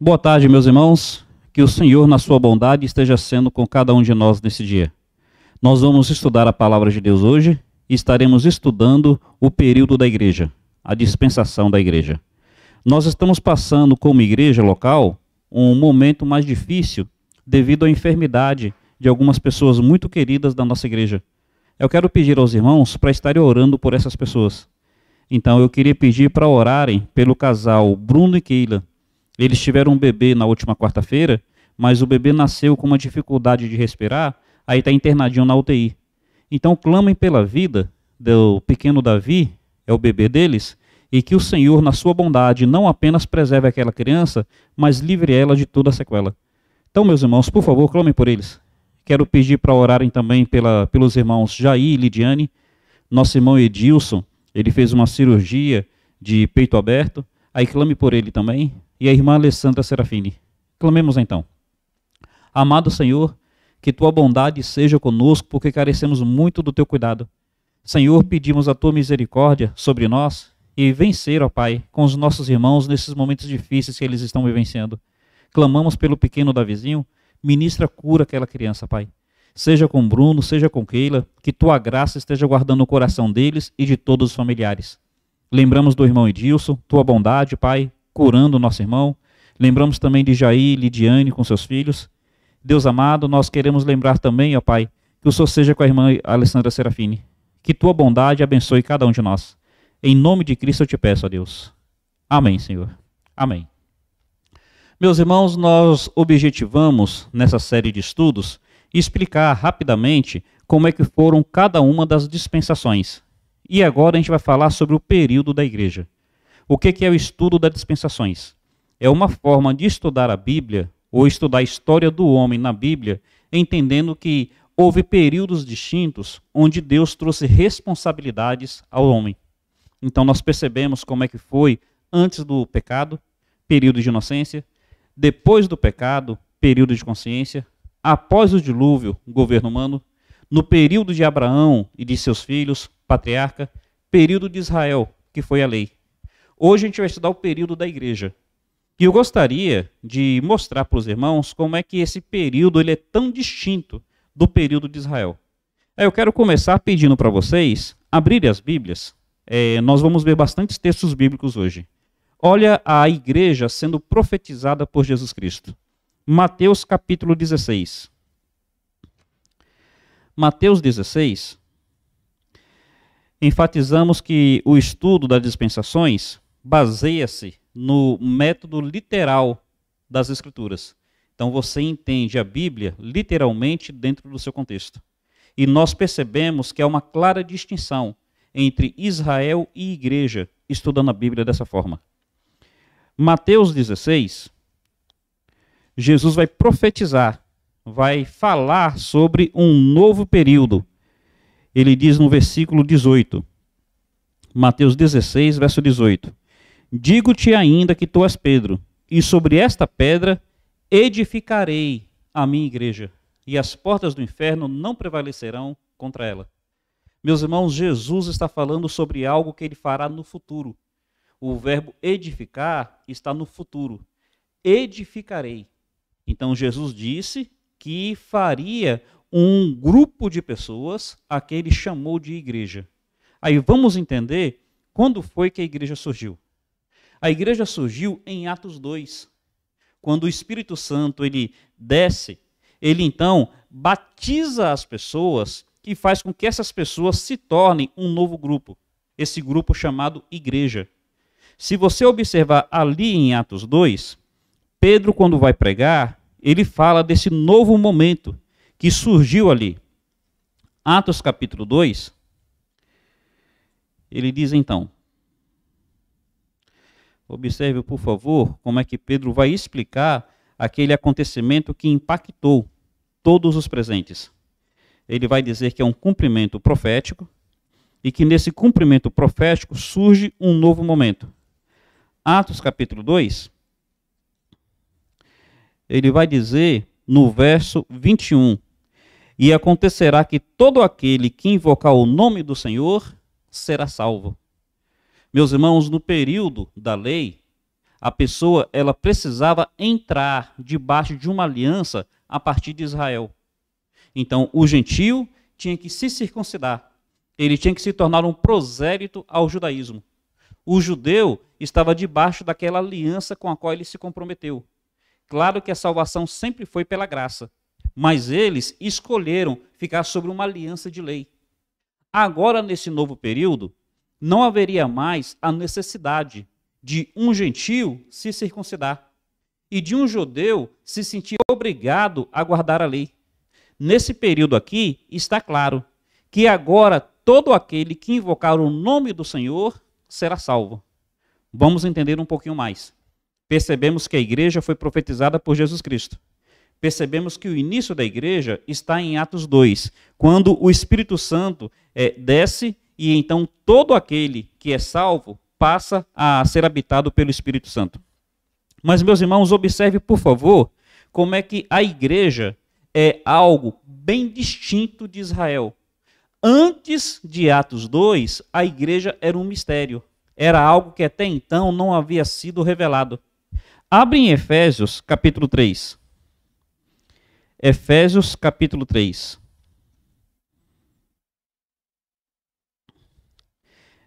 Boa tarde, meus irmãos. Que o Senhor, na sua bondade, esteja sendo com cada um de nós nesse dia. Nós vamos estudar a palavra de Deus hoje e estaremos estudando o período da igreja, a dispensação da igreja. Nós estamos passando, como igreja local, um momento mais difícil devido à enfermidade de algumas pessoas muito queridas da nossa igreja. Eu quero pedir aos irmãos para estarem orando por essas pessoas. Então, eu queria pedir para orarem pelo casal Bruno e Keila. Eles tiveram um bebê na última quarta-feira, mas o bebê nasceu com uma dificuldade de respirar, aí está internadinho na UTI. Então, clamem pela vida do pequeno Davi, é o bebê deles, e que o Senhor, na sua bondade, não apenas preserve aquela criança, mas livre ela de toda a sequela. Então, meus irmãos, por favor, clamem por eles. Quero pedir para orarem também pelos irmãos Jair e Lidiane. Nosso irmão Edilson, ele fez uma cirurgia de peito aberto, aí clame por ele também. E a irmã Alessandra Serafini. Clamemos então. Amado Senhor, que tua bondade seja conosco, porque carecemos muito do teu cuidado. Senhor, pedimos a tua misericórdia sobre nós e vencer, ó Pai, com os nossos irmãos nesses momentos difíceis que eles estão vivenciando. Clamamos pelo pequeno Davizinho, ministra cura aquela criança, Pai. Seja com Bruno, seja com Keila, que tua graça esteja guardando o coração deles e de todos os familiares. Lembramos do irmão Edilson, tua bondade, Pai, curando o nosso irmão. Lembramos também de Jair e Lidiane com seus filhos. Deus amado, nós queremos lembrar também, ó Pai, que o Senhor seja com a irmã Alessandra Serafini. Que tua bondade abençoe cada um de nós. Em nome de Cristo eu te peço, ó Deus. Amém, Senhor. Amém. Meus irmãos, nós objetivamos nessa série de estudos explicar rapidamente como é que foram cada uma das dispensações. E agora a gente vai falar sobre o período da igreja. O que é o estudo das dispensações? É uma forma de estudar a Bíblia, ou estudar a história do homem na Bíblia, entendendo que houve períodos distintos onde Deus trouxe responsabilidades ao homem. Então nós percebemos como é que foi antes do pecado, período de inocência, depois do pecado, período de consciência, após o dilúvio, governo humano, no período de Abraão e de seus filhos, patriarca, período de Israel, que foi a lei. Hoje a gente vai estudar o período da igreja. E eu gostaria de mostrar para os irmãos como é que esse período ele é tão distinto do período de Israel. Eu quero começar pedindo para vocês abrirem as Bíblias. Nós vamos ver bastantes textos bíblicos hoje. Olha a igreja sendo profetizada por Jesus Cristo. Mateus capítulo 16. Mateus 16, enfatizamos que o estudo das dispensações baseia-se no método literal das Escrituras. Então você entende a Bíblia literalmente dentro do seu contexto. E nós percebemos que há uma clara distinção entre Israel e igreja, estudando a Bíblia dessa forma. Mateus 16, Jesus vai profetizar, vai falar sobre um novo período. Ele diz no versículo 18, Mateus 16, verso 18. Digo-te ainda que tu és Pedro, e sobre esta pedra edificarei a minha igreja, e as portas do inferno não prevalecerão contra ela. Meus irmãos, Jesus está falando sobre algo que ele fará no futuro. O verbo edificar está no futuro. Edificarei. Então Jesus disse que faria um grupo de pessoas a que ele chamou de igreja. Aí vamos entender quando foi que a igreja surgiu. A igreja surgiu em Atos 2, quando o Espírito Santo ele desce, ele então batiza as pessoas e faz com que essas pessoas se tornem um novo grupo, esse grupo chamado igreja. Se você observar ali em Atos 2, Pedro, quando vai pregar, ele fala desse novo momento que surgiu ali. Atos capítulo 2, ele diz então, observe, por favor, como é que Pedro vai explicar aquele acontecimento que impactou todos os presentes. Ele vai dizer que é um cumprimento profético e que nesse cumprimento profético surge um novo momento. Atos capítulo 2, ele vai dizer no verso 21, e acontecerá que todo aquele que invocar o nome do Senhor será salvo. Meus irmãos, no período da lei, A pessoa, ela precisava entrar debaixo de uma aliança a partir de Israel. Então, o gentio tinha que se circuncidar. Ele tinha que se tornar um prosélito ao judaísmo. O judeu estava debaixo daquela aliança com a qual ele se comprometeu. Claro que a salvação sempre foi pela graça, mas eles escolheram ficar sobre uma aliança de lei. Agora, nesse novo período, não haveria mais a necessidade de um gentio se circuncidar e de um judeu se sentir obrigado a guardar a lei. Nesse período aqui, está claro que agora todo aquele que invocar o nome do Senhor será salvo. Vamos entender um pouquinho mais. Percebemos que a igreja foi profetizada por Jesus Cristo. Percebemos que o início da igreja está em Atos 2, quando o Espírito Santo desce e então todo aquele que é salvo passa a ser habitado pelo Espírito Santo. Mas, meus irmãos, observe, por favor, como é que a igreja é algo bem distinto de Israel. Antes de Atos 2, a igreja era um mistério. Era algo que até então não havia sido revelado. Abre em Efésios, capítulo 3. Efésios, capítulo 3.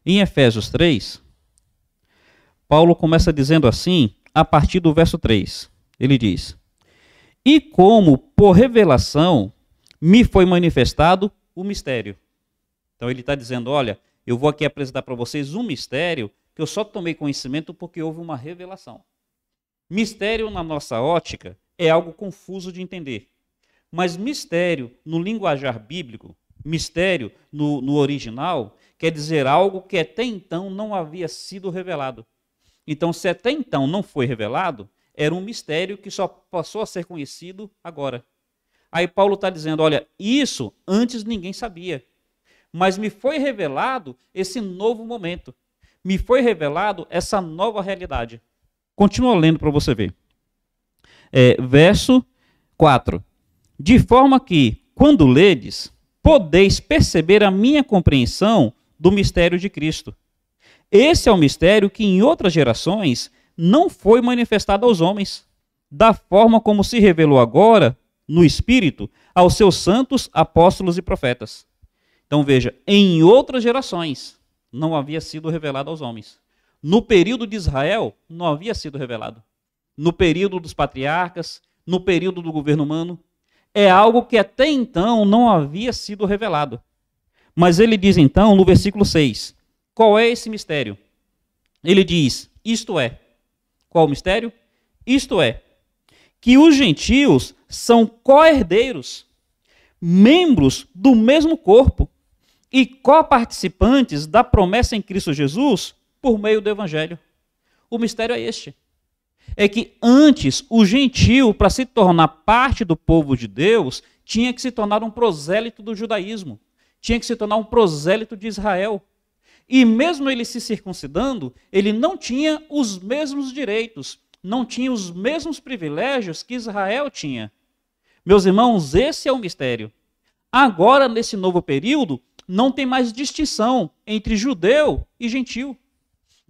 Em Efésios 3, Paulo começa dizendo assim, a partir do verso 3. Ele diz: E como por revelação me foi manifestado o mistério. Então ele está dizendo, olha, eu vou aqui apresentar para vocês um mistério que eu só tomei conhecimento porque houve uma revelação. Mistério, na nossa ótica, é algo confuso de entender. Mas mistério, no linguajar bíblico, mistério no original, quer dizer algo que até então não havia sido revelado. Então, se até então não foi revelado, era um mistério que só passou a ser conhecido agora. Aí Paulo está dizendo, olha, isso antes ninguém sabia. Mas me foi revelado esse novo momento. Me foi revelado essa nova realidade. Continua lendo para você ver. Verso 4. De forma que, quando ledes, podeis perceber a minha compreensão do mistério de Cristo. Esse é o mistério que em outras gerações não foi manifestado aos homens, da forma como se revelou agora, no Espírito, aos seus santos apóstolos e profetas. Então veja, em outras gerações não havia sido revelado aos homens. No período de Israel, não havia sido revelado. No período dos patriarcas, no período do governo humano, é algo que até então não havia sido revelado. Mas ele diz então, no versículo 6, qual é esse mistério? Ele diz, isto é. Qual o mistério? Isto é, que os gentios são co-herdeiros, membros do mesmo corpo e co-participantes da promessa em Cristo Jesus por meio do Evangelho. O mistério é este. É que antes o gentio, para se tornar parte do povo de Deus, tinha que se tornar um prosélito do judaísmo, tinha que se tornar um prosélito de Israel. E mesmo ele se circuncidando, ele não tinha os mesmos direitos, não tinha os mesmos privilégios que Israel tinha. Meus irmãos, esse é o mistério. Agora, nesse novo período, não tem mais distinção entre judeu e gentio.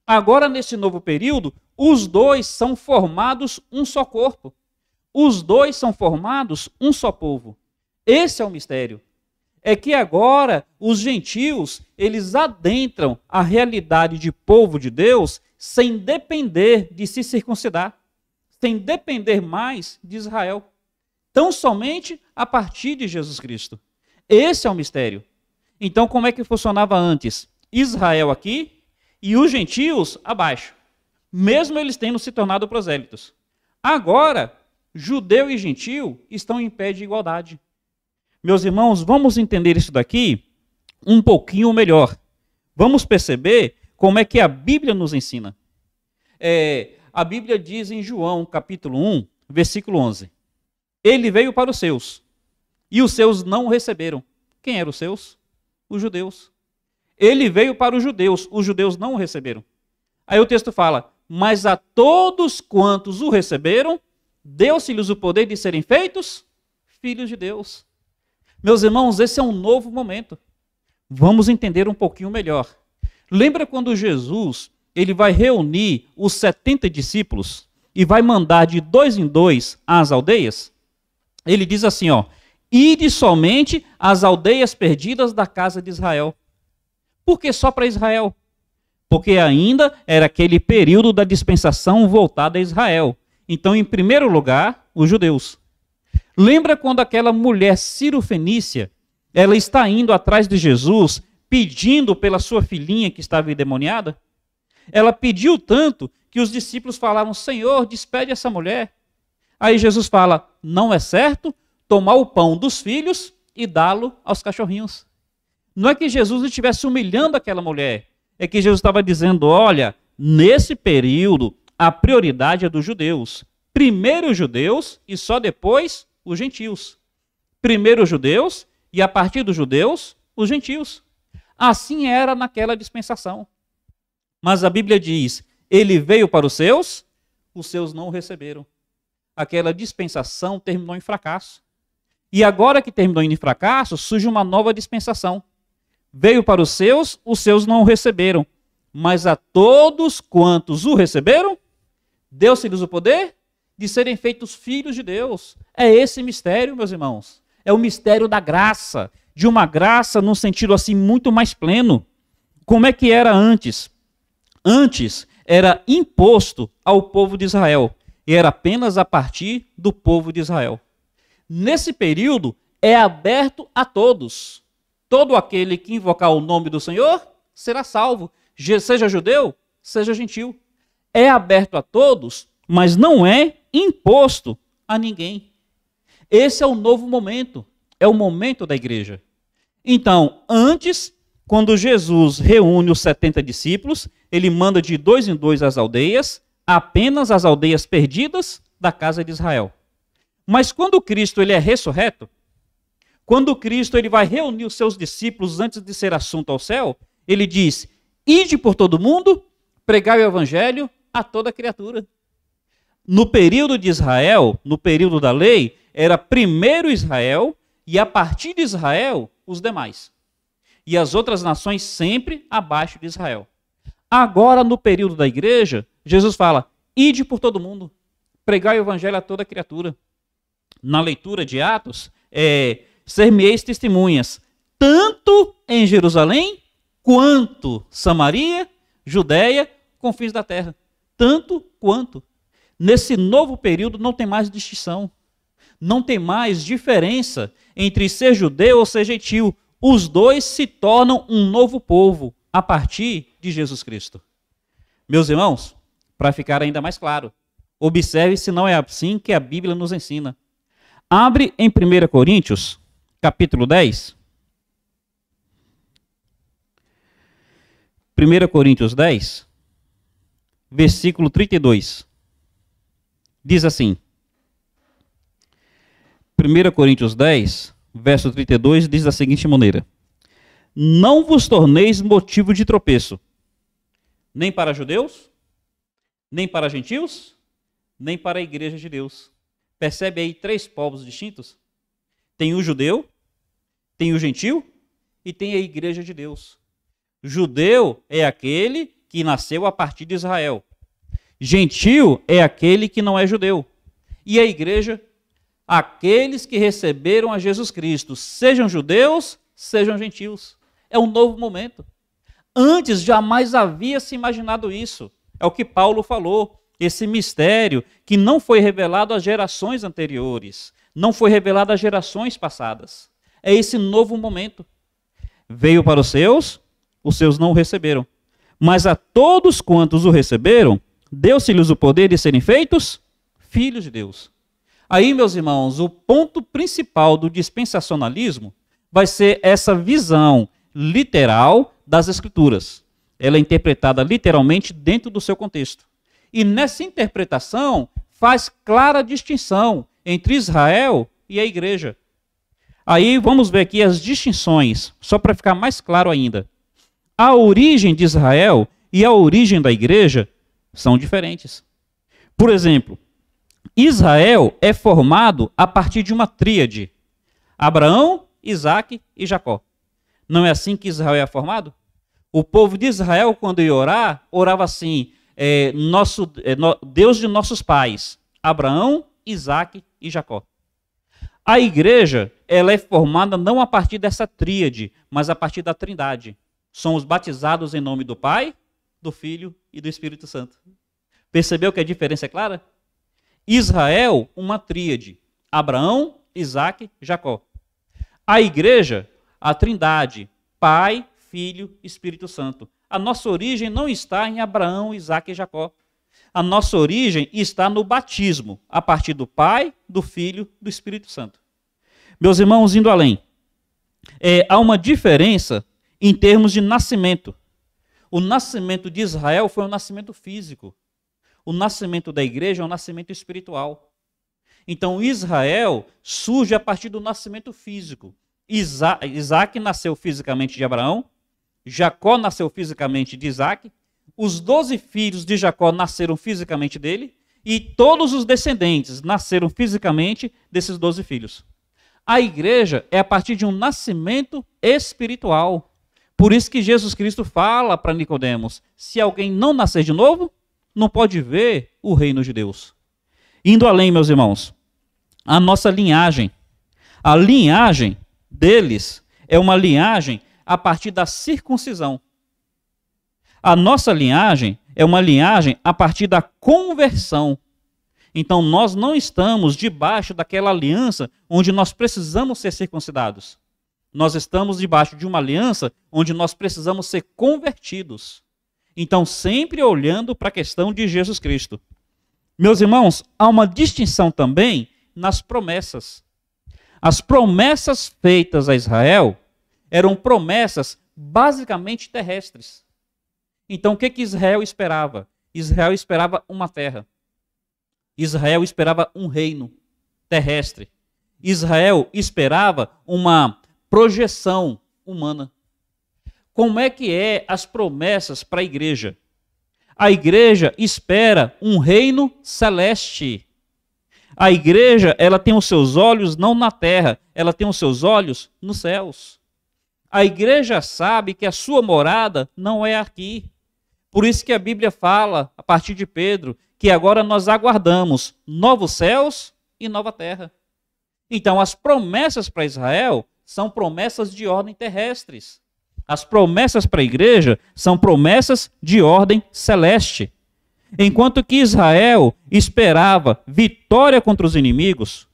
Agora, nesse novo período, os dois são formados um só corpo. Os dois são formados um só povo. Esse é o mistério. É que agora os gentios, eles adentram a realidade de povo de Deus sem depender de se circuncidar, sem depender mais de Israel. Tão somente a partir de Jesus Cristo. Esse é o mistério. Então, como é que funcionava antes? Israel aqui e os gentios abaixo, mesmo eles tendo se tornado prosélitos. Agora, judeu e gentio estão em pé de igualdade. Meus irmãos, vamos entender isso daqui um pouquinho melhor. Vamos perceber como é que a Bíblia nos ensina. A Bíblia diz em João, capítulo 1, versículo 11. Ele veio para os seus, e os seus não o receberam. Quem eram os seus? Os judeus. Ele veio para os judeus não o receberam. Aí o texto fala, mas a todos quantos o receberam, deu-se-lhes o poder de serem feitos filhos de Deus. Meus irmãos, esse é um novo momento. Vamos entender um pouquinho melhor. Lembra quando Jesus ele vai reunir os 70 discípulos e vai mandar de 2 em 2 às aldeias, ele diz assim, ó, ide somente às aldeias perdidas da casa de Israel. Por que só para Israel? Porque ainda era aquele período da dispensação voltada a Israel. Então, em primeiro lugar, os judeus. Lembra quando aquela mulher Ciro-fenícia, ela está indo atrás de Jesus, pedindo pela sua filhinha que estava endemoniada? Ela pediu tanto que os discípulos falaram, Senhor, despede essa mulher. Aí Jesus fala, não é certo tomar o pão dos filhos e dá-lo aos cachorrinhos. Não é que Jesus estivesse humilhando aquela mulher, é que Jesus estava dizendo, olha, nesse período a prioridade é dos judeus. Primeiro os judeus e só depois os gentios. Primeiro os judeus e a partir dos judeus, os gentios. Assim era naquela dispensação. Mas a Bíblia diz, ele veio para os seus não o receberam. Aquela dispensação terminou em fracasso. E agora que terminou em fracasso, surge uma nova dispensação. Veio para os seus não o receberam. Mas a todos quantos o receberam, deu-se-lhes o poder de serem feitos filhos de Deus. É esse mistério, meus irmãos. É o mistério da graça. De uma graça num sentido assim muito mais pleno. Como é que era antes? Antes era imposto ao povo de Israel. E era apenas a partir do povo de Israel. Nesse período, é aberto a todos. Todo aquele que invocar o nome do Senhor será salvo. Seja judeu, seja gentil. É aberto a todos, mas não é imposto a ninguém. Esse é o novo momento. É o momento da igreja. Então, antes, quando Jesus reúne os 70 discípulos, ele manda de 2 em 2 às aldeias, apenas as aldeias perdidas da casa de Israel. Mas quando Cristo ele é ressurreto, quando Cristo ele vai reunir os seus discípulos antes de ser assunto ao céu, ele diz, ide por todo mundo, pregai o evangelho a toda criatura. No período de Israel, no período da lei, era primeiro Israel e a partir de Israel, os demais. E as outras nações sempre abaixo de Israel. Agora, no período da igreja, Jesus fala, ide por todo mundo, pregai o evangelho a toda criatura. Na leitura de Atos, ser-me-eis testemunhas, tanto em Jerusalém, quanto Samaria, Judéia, confins da terra. Tanto quanto. Nesse novo período não tem mais distinção. Não tem mais diferença entre ser judeu ou ser gentil. Os dois se tornam um novo povo a partir de Jesus Cristo. Meus irmãos, para ficar ainda mais claro, observe se não é assim que a Bíblia nos ensina. Abre em 1 Coríntios, capítulo 10. 1 Coríntios 10, versículo 32. Diz assim. 1 Coríntios 10, verso 32, diz da seguinte maneira. Não vos torneis motivo de tropeço, nem para judeus, nem para gentios, nem para a igreja de Deus. Percebe aí 3 povos distintos? Tem o judeu, tem o gentil e tem a igreja de Deus. Judeu é aquele que nasceu a partir de Israel. Gentil é aquele que não é judeu. E a igreja? Aqueles que receberam a Jesus Cristo, sejam judeus, sejam gentios. É um novo momento. Antes jamais havia se imaginado isso. É o que Paulo falou. Esse mistério que não foi revelado às gerações anteriores, não foi revelado às gerações passadas. É esse novo momento. Veio para os seus não o receberam. Mas a todos quantos o receberam, deu-se-lhes o poder de serem feitos filhos de Deus. Aí, meus irmãos, o ponto principal do dispensacionalismo vai ser essa visão literal das Escrituras. Ela é interpretada literalmente dentro do seu contexto. E nessa interpretação faz clara distinção entre Israel e a igreja. Aí vamos ver aqui as distinções, só para ficar mais claro ainda. A origem de Israel e a origem da igreja são diferentes. Por exemplo, Israel é formado a partir de uma tríade. Abraão, Isaque e Jacó. Não é assim que Israel é formado? O povo de Israel, quando ia orar, orava assim, Deus de nossos pais, Abraão, Isaque e Jacó. A igreja, ela é formada não a partir dessa tríade, mas a partir da Trindade. Somos batizados em nome do Pai, do Filho e do Espírito Santo. Percebeu que a diferença é clara? Israel, uma tríade. Abraão, Isaque, Jacó. A igreja, a Trindade, Pai, Filho, Espírito Santo. A nossa origem não está em Abraão, Isaque e Jacó. A nossa origem está no batismo, a partir do Pai, do Filho, do Espírito Santo. Meus irmãos, indo além, há uma diferença em termos de nascimento. O nascimento de Israel foi um nascimento físico. O nascimento da igreja é um nascimento espiritual. Então, Israel surge a partir do nascimento físico. Isaque nasceu fisicamente de Abraão, Jacó nasceu fisicamente de Isaque, os 12 filhos de Jacó nasceram fisicamente dele, e todos os descendentes nasceram fisicamente desses 12 filhos. A igreja é a partir de um nascimento espiritual. Por isso que Jesus Cristo fala para Nicodemos, se alguém não nascer de novo, não pode ver o reino de Deus. Indo além, meus irmãos, a nossa linhagem. A linhagem deles é uma linhagem a partir da circuncisão. A nossa linhagem é uma linhagem a partir da conversão. Então nós não estamos debaixo daquela aliança onde nós precisamos ser circuncidados. Nós estamos debaixo de uma aliança onde nós precisamos ser convertidos. Então sempre olhando para a questão de Jesus Cristo. Meus irmãos, há uma distinção também nas promessas. As promessas feitas a Israel eram promessas basicamente terrestres. Então o que Israel esperava? Israel esperava uma terra. Israel esperava um reino terrestre. Israel esperava uma projeção humana. Como é que as promessas para a igreja? A igreja espera um reino celeste. A igreja, ela tem os seus olhos não na terra, ela tem os seus olhos nos céus. A igreja sabe que a sua morada não é aqui. Por isso que a Bíblia fala, a partir de Pedro, que agora nós aguardamos novos céus e nova terra. Então, as promessas para Israel são promessas de ordem terrestres. As promessas para a igreja são promessas de ordem celeste. Enquanto que Israel esperava vitória contra os inimigos,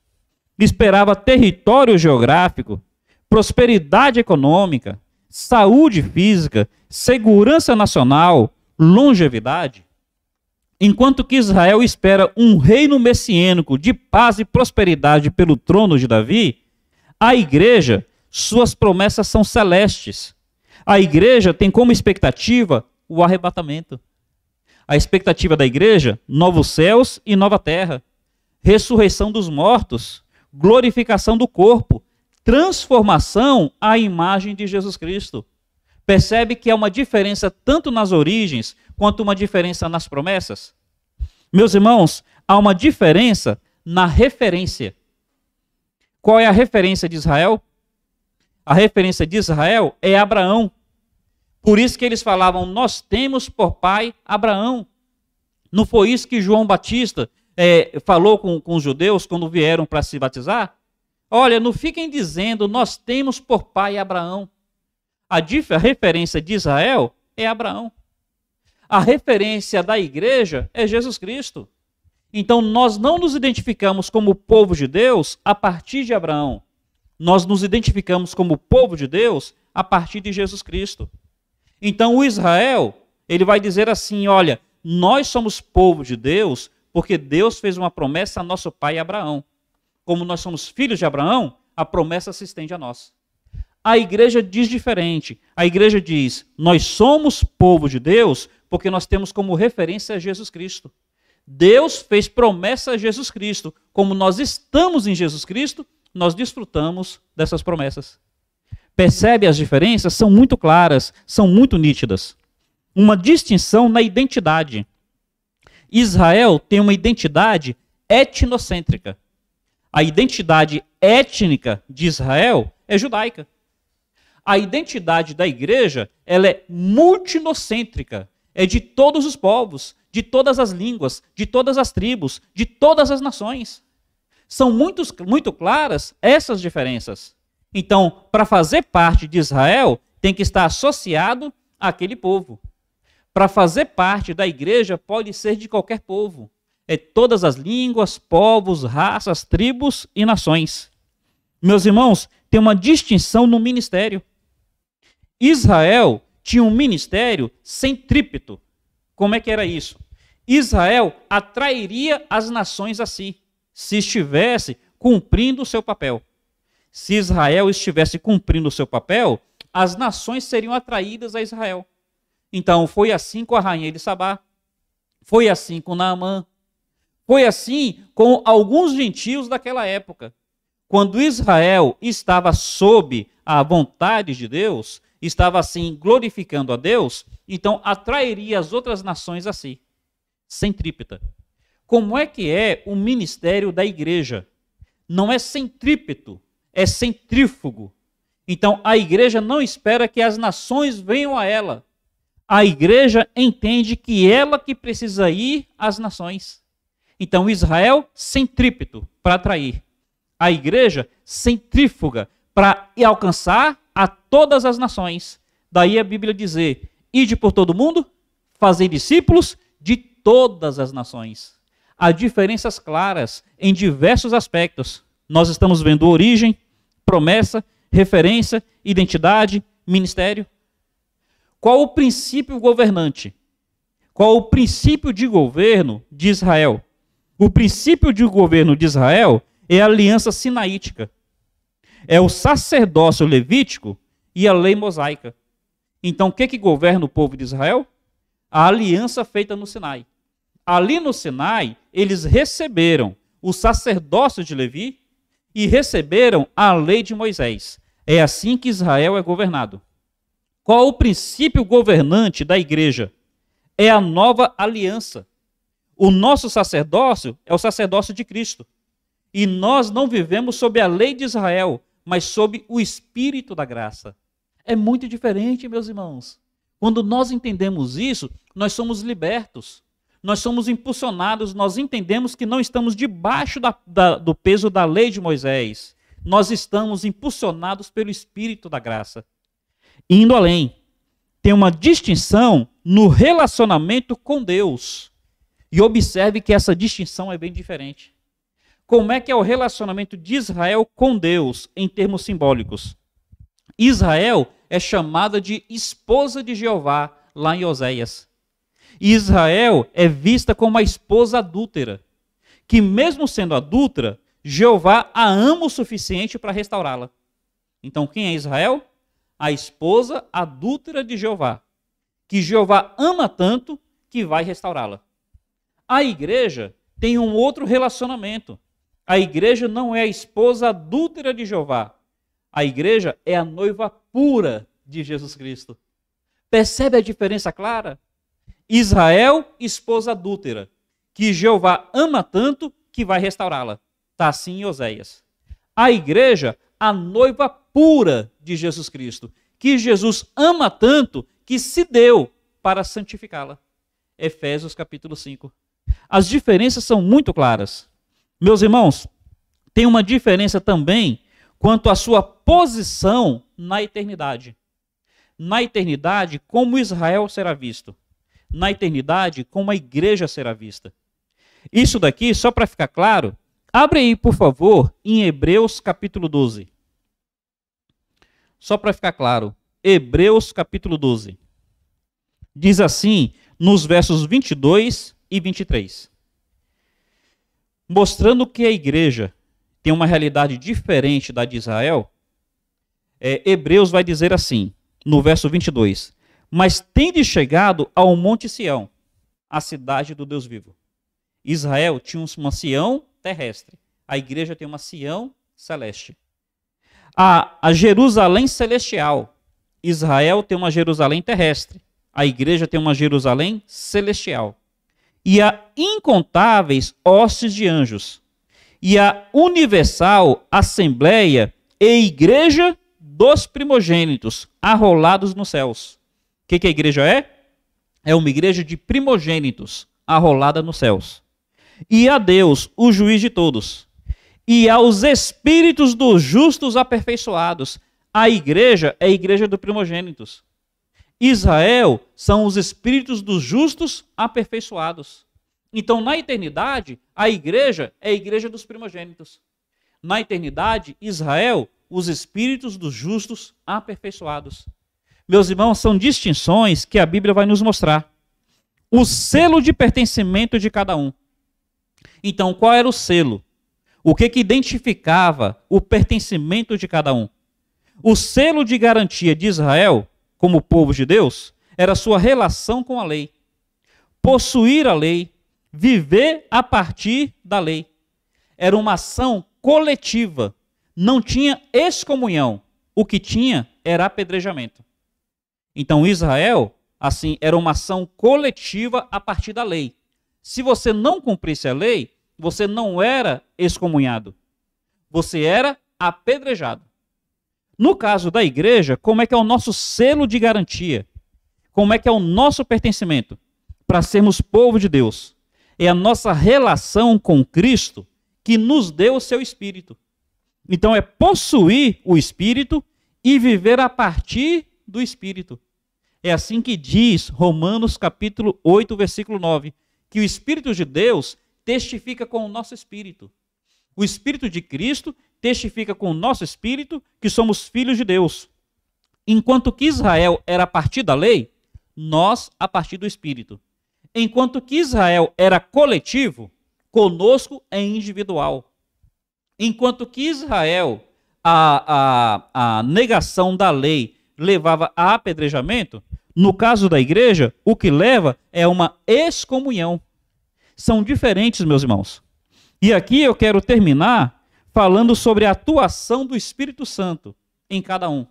esperava território geográfico, prosperidade econômica, saúde física, segurança nacional, longevidade. Enquanto que Israel espera um reino messiânico de paz e prosperidade pelo trono de Davi, a igreja, suas promessas são celestes. A igreja tem como expectativa o arrebatamento. A expectativa da igreja, novos céus e nova terra, ressurreição dos mortos, glorificação do corpo, transformação à imagem de Jesus Cristo. Percebe que há uma diferença tanto nas origens quanto uma diferença nas promessas? Meus irmãos, há uma diferença na referência. Qual é a referência de Israel? A referência de Israel é Abraão. Por isso que eles falavam, nós temos por pai Abraão. Não foi isso que João Batista falou com os judeus quando vieram para se batizar? Olha, não fiquem dizendo, nós temos por pai Abraão. A referência de Israel é Abraão. A referência da igreja é Jesus Cristo. Então nós não nos identificamos como povo de Deus a partir de Abraão. Nós nos identificamos como povo de Deus a partir de Jesus Cristo. Então o Israel, ele vai dizer assim, olha, nós somos povo de Deus porque Deus fez uma promessa a nosso pai Abraão. Como nós somos filhos de Abraão, a promessa se estende a nós. A igreja diz diferente. A igreja diz, nós somos povo de Deus porque nós temos como referência Jesus Cristo. Deus fez promessa a Jesus Cristo. Como nós estamos em Jesus Cristo, nós desfrutamos dessas promessas. Percebe as diferenças? São muito claras, são muito nítidas. Uma distinção na identidade. Israel tem uma identidade etnocêntrica. A identidade étnica de Israel é judaica. A identidade da igreja, ela é multinocêntrica. É de todos os povos, de todas as línguas, de todas as tribos, de todas as nações. São muito claras essas diferenças. Então, para fazer parte de Israel, tem que estar associado àquele povo. Para fazer parte da igreja, pode ser de qualquer povo. É todas as línguas, povos, raças, tribos e nações. Meus irmãos, tem uma distinção no ministério. Israel tinha um ministério centrípeto. Como é que era isso? Israel atrairia as nações a si, se estivesse cumprindo o seu papel. Se Israel estivesse cumprindo o seu papel, as nações seriam atraídas a Israel. Então, foi assim com a rainha de Sabá, foi assim com Naamã, foi assim com alguns gentios daquela época. Quando Israel estava sob a vontade de Deus, estava assim glorificando a Deus, então atrairia as outras nações a si. Centrípeta. Como é que é o ministério da igreja? Não é centrípeto, é centrífugo. Então a igreja não espera que as nações venham a ela. A igreja entende que ela que precisa ir às nações. Então Israel, centrípeto, para atrair. A igreja, centrífuga, para alcançar a todas as nações. Daí a Bíblia dizer, ide por todo mundo, fazei discípulos de todas as nações. Há diferenças claras em diversos aspectos. Nós estamos vendo origem, promessa, referência, identidade, ministério. Qual o princípio governante? Qual o princípio de governo de Israel? O princípio de governo de Israel é a aliança sinaítica. É o sacerdócio levítico e a lei mosaica. Então, o que governa o povo de Israel? A aliança feita no Sinai. Ali no Sinai, eles receberam o sacerdócio de Levi e receberam a lei de Moisés. É assim que Israel é governado. Qual o princípio governante da igreja? É a nova aliança. O nosso sacerdócio é o sacerdócio de Cristo. E nós não vivemos sob a lei de Israel, mas sob o Espírito da graça. É muito diferente, meus irmãos. Quando nós entendemos isso, nós somos libertos. Nós somos impulsionados, nós entendemos que não estamos debaixo do peso da lei de Moisés. Nós estamos impulsionados pelo Espírito da graça. Indo além, tem uma distinção no relacionamento com Deus. E observe que essa distinção é bem diferente. Como é que é o relacionamento de Israel com Deus em termos simbólicos? Israel é chamada de esposa de Jeová, lá em Oséias. Israel é vista como a esposa adúltera, que mesmo sendo adúltera, Jeová a ama o suficiente para restaurá-la. Então quem é Israel? A esposa adúltera de Jeová, que Jeová ama tanto que vai restaurá-la. A igreja tem um outro relacionamento. A igreja não é a esposa adúltera de Jeová. A igreja é a noiva pura de Jesus Cristo. Percebe a diferença clara? Israel, esposa adúltera, que Jeová ama tanto que vai restaurá-la. Está assim em Oséias. A igreja, a noiva pura de Jesus Cristo, que Jesus ama tanto que se deu para santificá-la. Efésios capítulo 5. As diferenças são muito claras. Meus irmãos, tem uma diferença também quanto à sua posição na eternidade. Na eternidade, como Israel será visto. Na eternidade, como a igreja será vista. Isso daqui, só para ficar claro, abre aí, por favor, em Hebreus capítulo 12. Só para ficar claro, Hebreus capítulo 12. Diz assim, nos versos 22 e 23. Mostrando que a igreja tem uma realidade diferente da de Israel, Hebreus vai dizer assim, no verso 22, mas tende chegado ao Monte Sião, a cidade do Deus vivo. Israel tinha uma Sião terrestre, a igreja tem uma Sião celeste. A Jerusalém celestial, Israel tem uma Jerusalém terrestre, a igreja tem uma Jerusalém celestial. E a incontáveis hostes de anjos, e a universal assembleia e igreja dos primogênitos arrolados nos céus. O que a igreja é? É uma igreja de primogênitos arrolada nos céus. E a Deus, o juiz de todos, e aos espíritos dos justos aperfeiçoados. A igreja é a igreja dos primogênitos. Israel são os espíritos dos justos aperfeiçoados. Então, na eternidade, a igreja é a igreja dos primogênitos. Na eternidade, Israel, os espíritos dos justos aperfeiçoados. Meus irmãos, são distinções que a Bíblia vai nos mostrar. O selo de pertencimento de cada um. Então, qual era o selo? O que identificava o pertencimento de cada um? O selo de garantia de Israel, como povo de Deus, era sua relação com a lei. Possuir a lei, viver a partir da lei. Era uma ação coletiva, não tinha excomunhão. O que tinha era apedrejamento. Então Israel, assim, era uma ação coletiva a partir da lei. Se você não cumprisse a lei, você não era excomunhado. Você era apedrejado. No caso da igreja, como é que é o nosso selo de garantia? Como é que é o nosso pertencimento? Para sermos povo de Deus. É a nossa relação com Cristo que nos deu o seu Espírito. Então é possuir o Espírito e viver a partir do Espírito. É assim que diz Romanos capítulo 8, versículo 9, que o Espírito de Deus testifica com o nosso Espírito. O Espírito de Cristo testifica com o nosso Espírito que somos filhos de Deus. Enquanto que Israel era a partir da lei, nós a partir do Espírito. Enquanto que Israel era coletivo, conosco é individual. Enquanto que Israel, a negação da lei levava a apedrejamento, no caso da igreja, o que leva é uma excomunhão. São diferentes, meus irmãos. E aqui eu quero terminar falando sobre a atuação do Espírito Santo em cada um.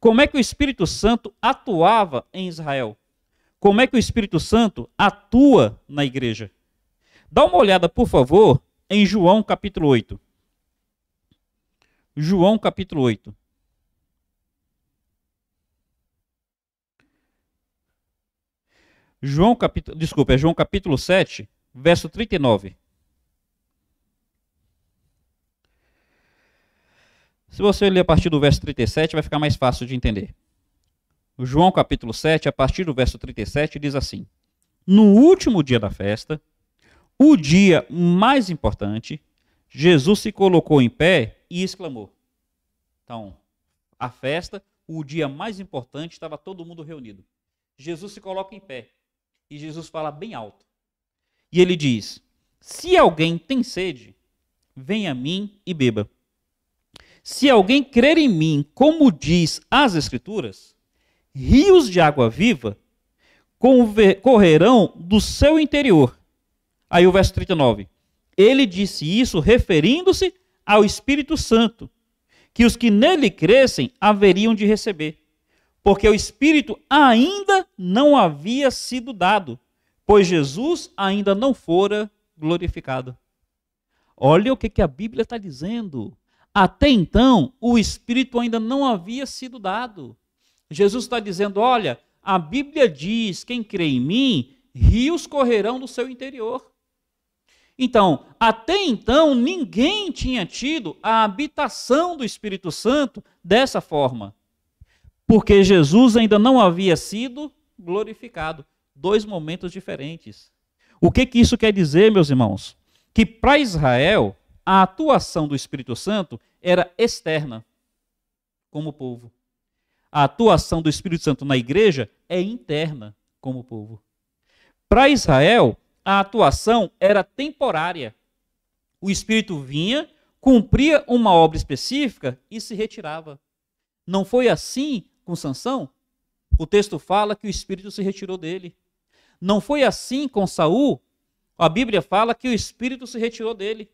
Como é que o Espírito Santo atuava em Israel? Como é que o Espírito Santo atua na igreja? Dá uma olhada, por favor, em João capítulo 8. João capítulo 8. João capítulo 7, verso 39. Se você ler a partir do verso 37, vai ficar mais fácil de entender. O João capítulo 7, a partir do verso 37, diz assim: No último dia da festa, o dia mais importante, Jesus se colocou em pé e exclamou. Então, a festa, o dia mais importante, estava todo mundo reunido. Jesus se coloca em pé e Jesus fala bem alto. E ele diz: Se alguém tem sede, venha a mim e beba. Se alguém crer em mim, como diz as Escrituras, rios de água viva correrão do seu interior. Aí o verso 39. Ele disse isso referindo-se ao Espírito Santo, que os que nele crescem haveriam de receber, porque o Espírito ainda não havia sido dado, pois Jesus ainda não fora glorificado. Olha o que a Bíblia está dizendo. Até então, o Espírito ainda não havia sido dado. Jesus está dizendo, olha, a Bíblia diz, quem crê em mim, rios correrão do seu interior. Então, até então, ninguém tinha tido a habitação do Espírito Santo dessa forma, porque Jesus ainda não havia sido glorificado. Dois momentos diferentes. O que isso quer dizer, meus irmãos? Que para Israel, a atuação do Espírito Santo era externa, como povo. A atuação do Espírito Santo na igreja é interna, como povo. Para Israel, a atuação era temporária. O Espírito vinha, cumpria uma obra específica e se retirava. Não foi assim com Sansão? O texto fala que o Espírito se retirou dele. Não foi assim com Saul? A Bíblia fala que o Espírito se retirou dele.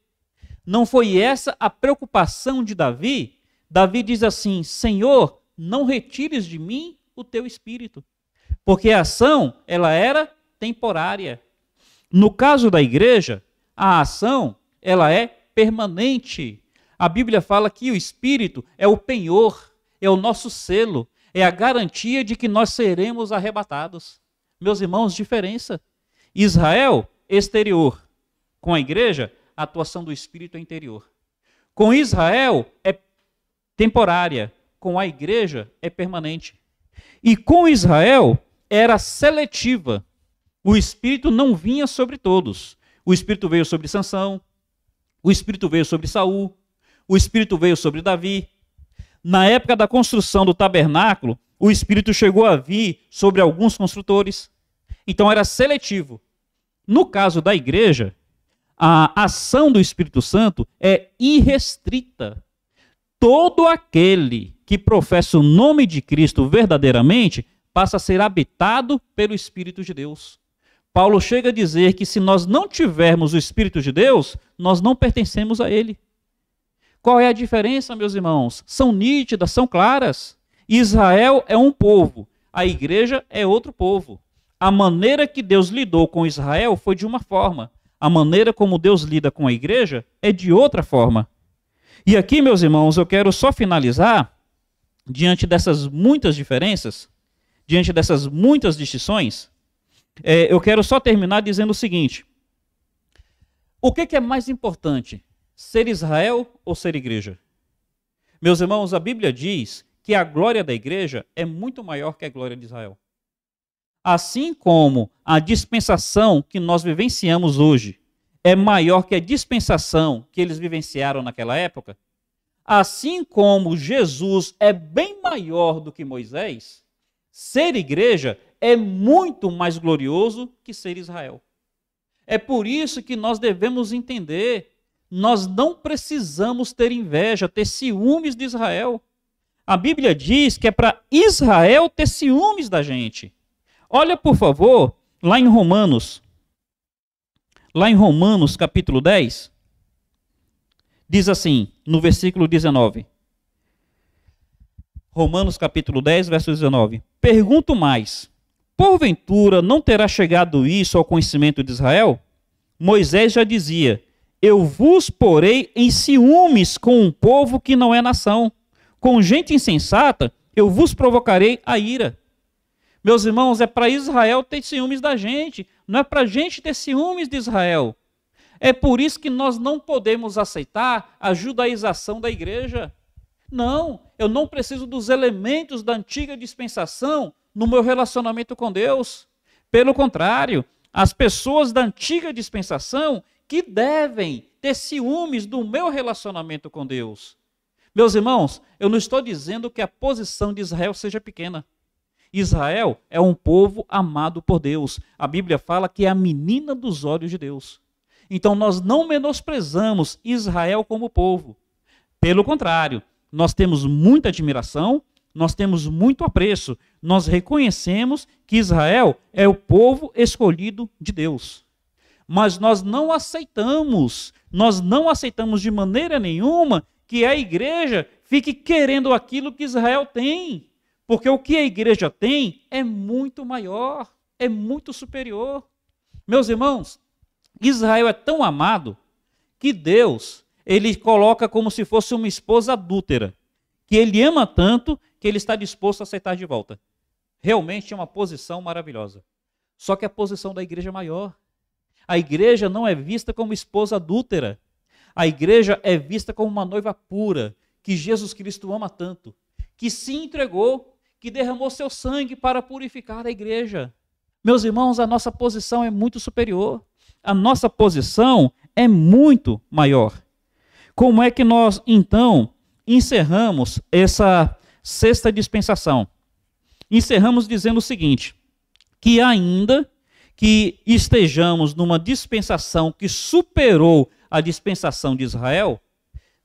Não foi essa a preocupação de Davi? Davi diz assim, Senhor, não retires de mim o teu Espírito. Porque a ação, ela era temporária. No caso da igreja, a ação, ela é permanente. A Bíblia fala que o Espírito é o penhor, é o nosso selo, é a garantia de que nós seremos arrebatados. Meus irmãos, diferença. Israel, exterior. Com a igreja, a atuação do Espírito é interior. Com Israel, é temporária. Com a igreja, é permanente. E com Israel, era seletiva. O Espírito não vinha sobre todos. O Espírito veio sobre Sansão, o Espírito veio sobre Saul, o Espírito veio sobre Davi. Na época da construção do tabernáculo, o Espírito chegou a vir sobre alguns construtores. Então era seletivo. No caso da igreja, a ação do Espírito Santo é irrestrita. Todo aquele que professa o nome de Cristo verdadeiramente passa a ser habitado pelo Espírito de Deus. Paulo chega a dizer que se nós não tivermos o Espírito de Deus, nós não pertencemos a Ele. Qual é a diferença, meus irmãos? São nítidas, são claras. Israel é um povo, a igreja é outro povo. A maneira que Deus lidou com Israel foi de uma forma. A maneira como Deus lida com a igreja é de outra forma. E aqui, meus irmãos, eu quero só finalizar, diante dessas muitas diferenças, diante dessas muitas distinções, eu quero só terminar dizendo o seguinte: o que é mais importante, ser Israel ou ser igreja? Meus irmãos, a Bíblia diz que a glória da igreja é muito maior que a glória de Israel. Assim como a dispensação que nós vivenciamos hoje é maior que a dispensação que eles vivenciaram naquela época, assim como Jesus é bem maior do que Moisés, ser igreja é muito mais glorioso que ser Israel. É por isso que nós devemos entender, nós não precisamos ter inveja, ter ciúmes de Israel. A Bíblia diz que é para Israel ter ciúmes da gente. Olha, por favor, lá em Romanos capítulo 10, diz assim, no versículo 19. Romanos capítulo 10, verso 19. Pergunto mais, porventura não terá chegado isso ao conhecimento de Israel? Moisés já dizia, eu vos porei em ciúmes com um povo que não é nação. Com gente insensata, eu vos provocarei a ira. Meus irmãos, é para Israel ter ciúmes da gente, não é para a gente ter ciúmes de Israel. É por isso que nós não podemos aceitar a judaização da igreja. Não, eu não preciso dos elementos da antiga dispensação no meu relacionamento com Deus. Pelo contrário, as pessoas da antiga dispensação que devem ter ciúmes do meu relacionamento com Deus. Meus irmãos, eu não estou dizendo que a posição de Israel seja pequena. Israel é um povo amado por Deus. A Bíblia fala que é a menina dos olhos de Deus. Então nós não menosprezamos Israel como povo. Pelo contrário, nós temos muita admiração, nós temos muito apreço. Nós reconhecemos que Israel é o povo escolhido de Deus. Mas nós não aceitamos de maneira nenhuma que a igreja fique querendo aquilo que Israel tem. Porque o que a igreja tem é muito maior, é muito superior. Meus irmãos, Israel é tão amado que Deus, ele coloca como se fosse uma esposa adúltera, que ele ama tanto que ele está disposto a aceitar de volta. Realmente é uma posição maravilhosa. Só que a posição da igreja é maior. A igreja não é vista como esposa adúltera. A igreja é vista como uma noiva pura, que Jesus Cristo ama tanto, que se entregou, que derramou seu sangue para purificar a igreja. Meus irmãos, a nossa posição é muito superior. A nossa posição é muito maior. Como é que nós, então, encerramos essa sexta dispensação? Encerramos dizendo o seguinte, que ainda que estejamos numa dispensação que superou a dispensação de Israel,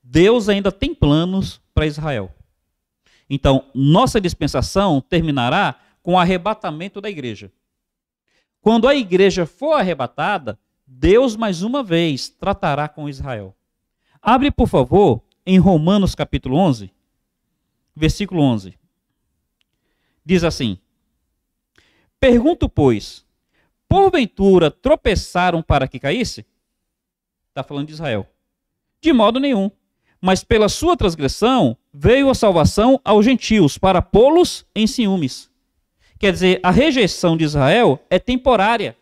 Deus ainda tem planos para Israel. Então, nossa dispensação terminará com o arrebatamento da igreja. Quando a igreja for arrebatada, Deus mais uma vez tratará com Israel. Abre, por favor, em Romanos capítulo 11, versículo 11. Diz assim, pergunto, pois, porventura tropeçaram para que caísse? Está falando de Israel. De modo nenhum. Mas pela sua transgressão veio a salvação aos gentios, para pô-los em ciúmes. Quer dizer, a rejeição de Israel é temporária,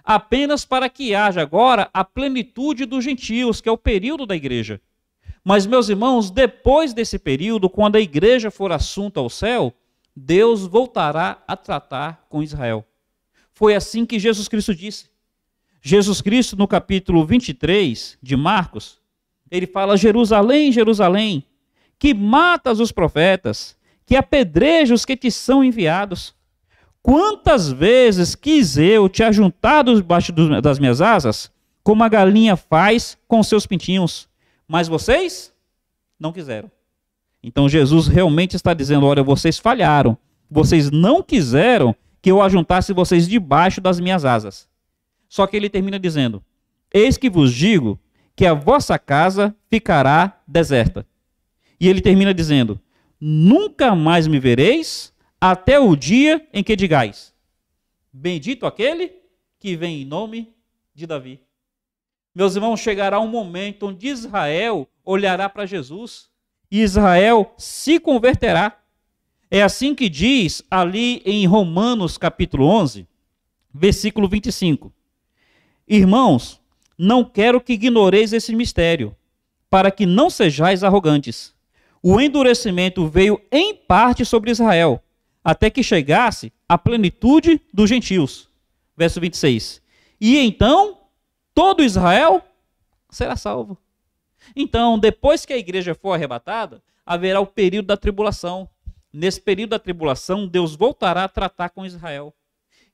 apenas para que haja agora a plenitude dos gentios, que é o período da igreja. Mas, meus irmãos, depois desse período, quando a igreja for assunta ao céu, Deus voltará a tratar com Israel. Foi assim que Jesus Cristo disse. Jesus Cristo, no capítulo 23 de Marcos, ele fala: Jerusalém, Jerusalém, que matas os profetas, que apedreja os que te são enviados. Quantas vezes quis eu te ajuntar debaixo das minhas asas, como a galinha faz com seus pintinhos, mas vocês não quiseram. Então Jesus realmente está dizendo: olha, vocês falharam, vocês não quiseram que eu ajuntasse vocês debaixo das minhas asas. Só que ele termina dizendo: eis que vos digo que a vossa casa ficará deserta. E ele termina dizendo: nunca mais me vereis, até o dia em que digais: bendito aquele que vem em nome de Davi. Meus irmãos, chegará um momento onde Israel olhará para Jesus e Israel se converterá. É assim que diz ali em Romanos capítulo 11, versículo 25. Irmãos, não quero que ignoreis esse mistério, para que não sejais arrogantes. O endurecimento veio em parte sobre Israel, até que chegasse a plenitude dos gentios. Verso 26. E então todo Israel será salvo. Então, depois que a igreja for arrebatada, haverá o período da tribulação. Nesse período da tribulação, Deus voltará a tratar com Israel.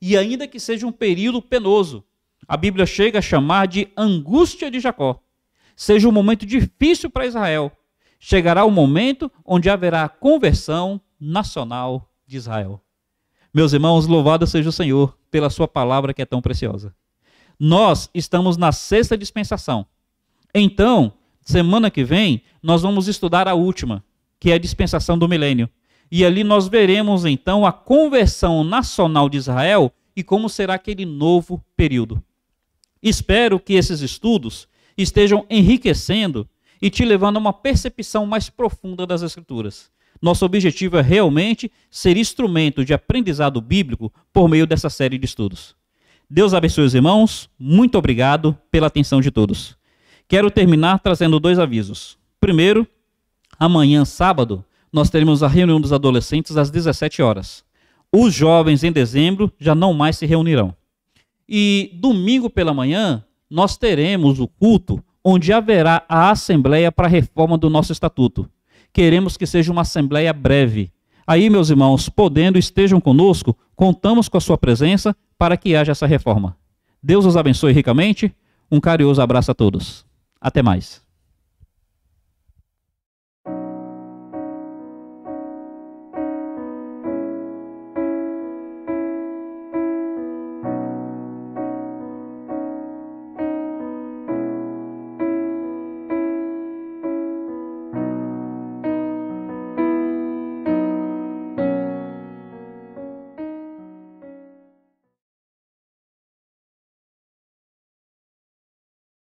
E ainda que seja um período penoso, a Bíblia chega a chamar de angústia de Jacó. Seja um momento difícil para Israel, chegará o momento onde haverá a conversão nacional de Israel. Meus irmãos, louvado seja o Senhor pela sua palavra que é tão preciosa. Nós estamos na sexta dispensação. Então, semana que vem, nós vamos estudar a última, que é a dispensação do milênio. E ali nós veremos então a conversão nacional de Israel e como será aquele novo período. Espero que esses estudos estejam enriquecendo e te levando a uma percepção mais profunda das Escrituras. Nosso objetivo é realmente ser instrumento de aprendizado bíblico por meio dessa série de estudos. Deus abençoe os irmãos. Muito obrigado pela atenção de todos. Quero terminar trazendo 2 avisos. Primeiro, amanhã, sábado, nós teremos a reunião dos adolescentes às 17 horas. Os jovens em dezembro já não mais se reunirão. E domingo pela manhã, nós teremos o culto onde haverá a assembleia para a reforma do nosso estatuto. Queremos que seja uma assembleia breve. Aí, meus irmãos, podendo, estejam conosco, contamos com a sua presença para que haja essa reforma. Deus os abençoe ricamente. Um carinhoso abraço a todos. Até mais.